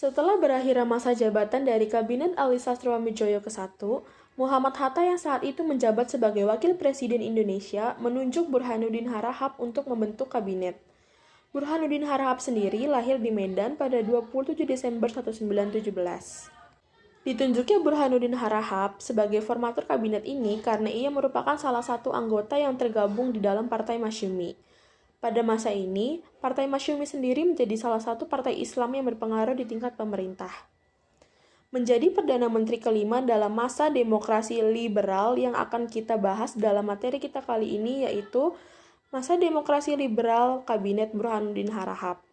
Setelah berakhirnya masa jabatan dari Kabinet Ali Sastroamidjojo ke-1, Muhammad Hatta yang saat itu menjabat sebagai Wakil Presiden Indonesia menunjuk Burhanuddin Harahap untuk membentuk kabinet. Burhanuddin Harahap sendiri lahir di Medan pada 27 Desember 1917. Ditunjuknya Burhanuddin Harahap sebagai formatur kabinet ini karena ia merupakan salah satu anggota yang tergabung di dalam Partai Masyumi. Pada masa ini, Partai Masyumi sendiri menjadi salah satu partai Islam yang berpengaruh di tingkat pemerintah. Menjadi Perdana Menteri kelima dalam masa demokrasi liberal yang akan kita bahas dalam materi kita kali ini yaitu masa demokrasi liberal Kabinet Burhanuddin Harahap.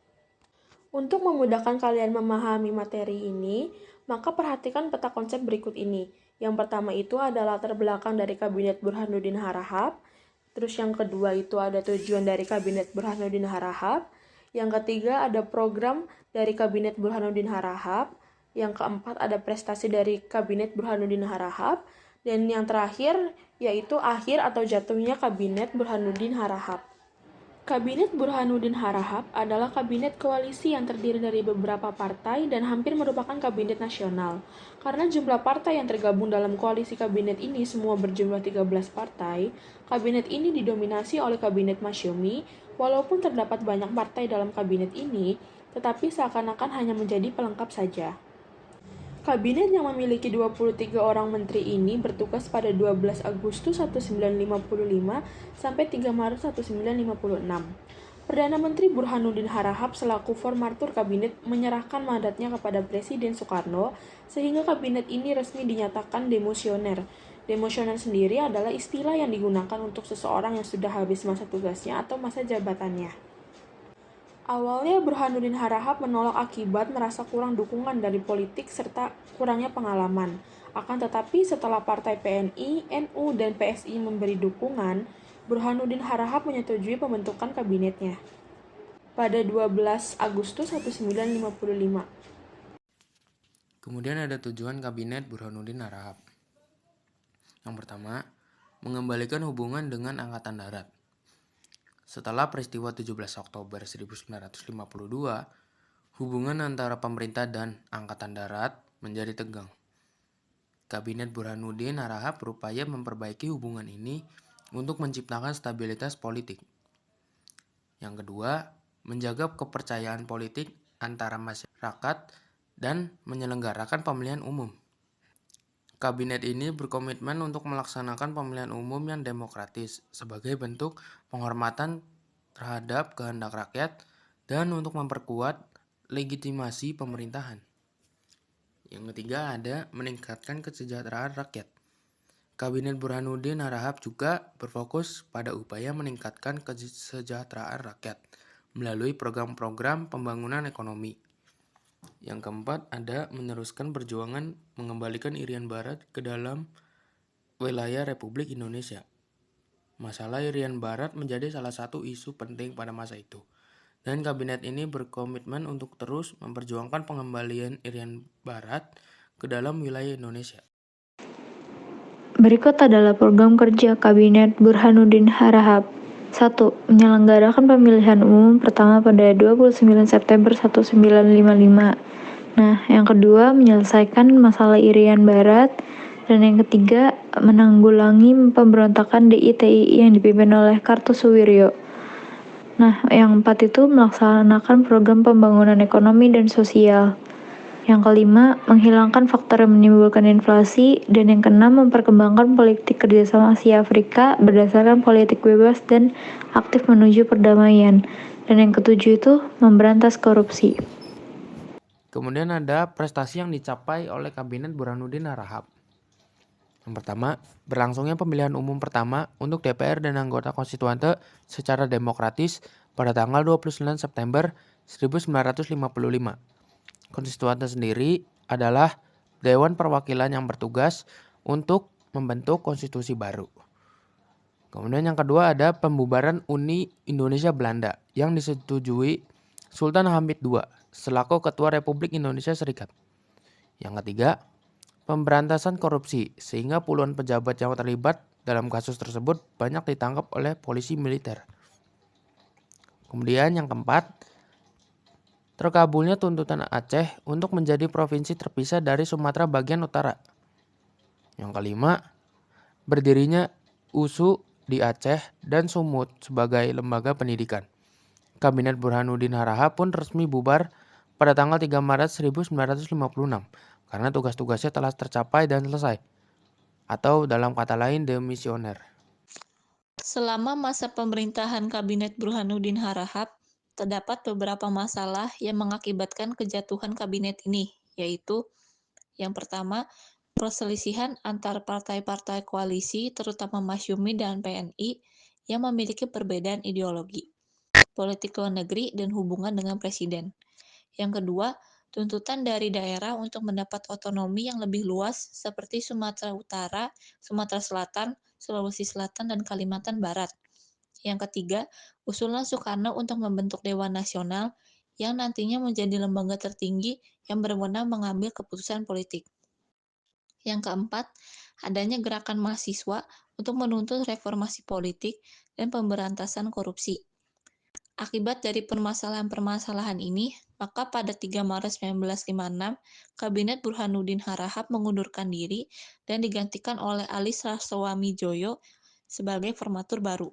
Untuk memudahkan kalian memahami materi ini, maka perhatikan peta konsep berikut ini. Yang pertama itu adalah latar belakang dari Kabinet Burhanuddin Harahap. Terus yang kedua itu ada tujuan dari Kabinet Burhanuddin Harahap. Yang ketiga ada program dari Kabinet Burhanuddin Harahap. Yang keempat ada prestasi dari Kabinet Burhanuddin Harahap. Dan yang terakhir yaitu akhir atau jatuhnya Kabinet Burhanuddin Harahap. Kabinet Burhanuddin Harahap adalah kabinet koalisi yang terdiri dari beberapa partai dan hampir merupakan kabinet nasional. Karena jumlah partai yang tergabung dalam koalisi kabinet ini semua berjumlah 13 partai, kabinet ini didominasi oleh kabinet Masyumi, walaupun terdapat banyak partai dalam kabinet ini, tetapi seakan-akan hanya menjadi pelengkap saja. Kabinet yang memiliki 23 orang menteri ini bertugas pada 12 Agustus 1955 sampai 3 Maret 1956. Perdana Menteri Burhanuddin Harahap selaku formatur kabinet menyerahkan mandatnya kepada Presiden Soekarno sehingga kabinet ini resmi dinyatakan demosioner. Demosioner sendiri adalah istilah yang digunakan untuk seseorang yang sudah habis masa tugasnya atau masa jabatannya. Awalnya Burhanuddin Harahap menolak akibat merasa kurang dukungan dari politik serta kurangnya pengalaman. Akan tetapi setelah partai PNI, NU, dan PSI memberi dukungan, Burhanuddin Harahap menyetujui pembentukan kabinetnya. Pada 12 Agustus 1955. Kemudian ada tujuan Kabinet Burhanuddin Harahap. Yang pertama, mengembalikan hubungan dengan Angkatan Darat. Setelah peristiwa 17 Oktober 1952, hubungan antara pemerintah dan Angkatan Darat menjadi tegang. Kabinet Burhanuddin Harahap berupaya memperbaiki hubungan ini untuk menciptakan stabilitas politik. Yang kedua, menjaga kepercayaan politik antara masyarakat dan menyelenggarakan pemilihan umum. Kabinet ini berkomitmen untuk melaksanakan pemilihan umum yang demokratis sebagai bentuk penghormatan terhadap kehendak rakyat dan untuk memperkuat legitimasi pemerintahan. Yang ketiga ada meningkatkan kesejahteraan rakyat. Kabinet Burhanuddin Harahap juga berfokus pada upaya meningkatkan kesejahteraan rakyat melalui program-program pembangunan ekonomi. Yang keempat ada meneruskan perjuangan mengembalikan Irian Barat ke dalam wilayah Republik Indonesia. Masalah Irian Barat menjadi salah satu isu penting pada masa itu. Dan kabinet ini berkomitmen untuk terus memperjuangkan pengembalian Irian Barat ke dalam wilayah Indonesia. Berikut adalah program kerja Kabinet Burhanuddin Harahap. 1. Menyelenggarakan pemilihan umum pertama pada 29 September 1955. Nah, yang kedua, menyelesaikan masalah Irian Barat. Dan yang ketiga, menanggulangi pemberontakan DITI yang dipimpin oleh Kartosuwiryo. Nah, yang empat itu melaksanakan program pembangunan ekonomi dan sosial. Yang kelima, menghilangkan faktor yang menimbulkan inflasi. Dan yang keenam, memperkembangkan politik kerjasama Asia Afrika berdasarkan politik bebas dan aktif menuju perdamaian. Dan yang ketujuh itu, memberantas korupsi. Kemudian ada prestasi yang dicapai oleh Kabinet Burhanuddin Harahap. Yang pertama, berlangsungnya pemilihan umum pertama untuk DPR dan anggota konstituante secara demokratis pada tanggal 29 September 1955. Konstituante sendiri adalah Dewan Perwakilan yang bertugas untuk membentuk konstitusi baru. Kemudian yang kedua ada pembubaran Uni Indonesia Belanda yang disetujui Sultan Hamid II selaku Ketua Republik Indonesia Serikat. Yang ketiga, pemberantasan korupsi sehingga puluhan pejabat yang terlibat dalam kasus tersebut banyak ditangkap oleh polisi militer. Kemudian yang keempat, terkabulnya tuntutan Aceh untuk menjadi provinsi terpisah dari Sumatera bagian utara. Yang kelima, berdirinya USU di Aceh dan Sumut sebagai lembaga pendidikan. Kabinet Burhanuddin Harahap pun resmi bubar pada tanggal 3 Maret 1956 karena tugas-tugasnya telah tercapai dan selesai, atau dalam kata lain demisioner. Selama masa pemerintahan Kabinet Burhanuddin Harahap, terdapat beberapa masalah yang mengakibatkan kejatuhan kabinet ini, yaitu yang pertama, perselisihan antar partai-partai koalisi, terutama Masyumi dan PNI, yang memiliki perbedaan ideologi, politik luar negeri, dan hubungan dengan presiden. Yang kedua, tuntutan dari daerah untuk mendapat otonomi yang lebih luas seperti Sumatera Utara, Sumatera Selatan, Sulawesi Selatan, dan Kalimantan Barat. Yang ketiga, usulan Soekarno untuk membentuk Dewan Nasional yang nantinya menjadi lembaga tertinggi yang berwenang mengambil keputusan politik. Yang keempat, adanya gerakan mahasiswa untuk menuntut reformasi politik dan pemberantasan korupsi. Akibat dari permasalahan-permasalahan ini, maka pada 3 Maret 1956, Kabinet Burhanuddin Harahap mengundurkan diri dan digantikan oleh Ali Sastroamidjojo sebagai formatur baru.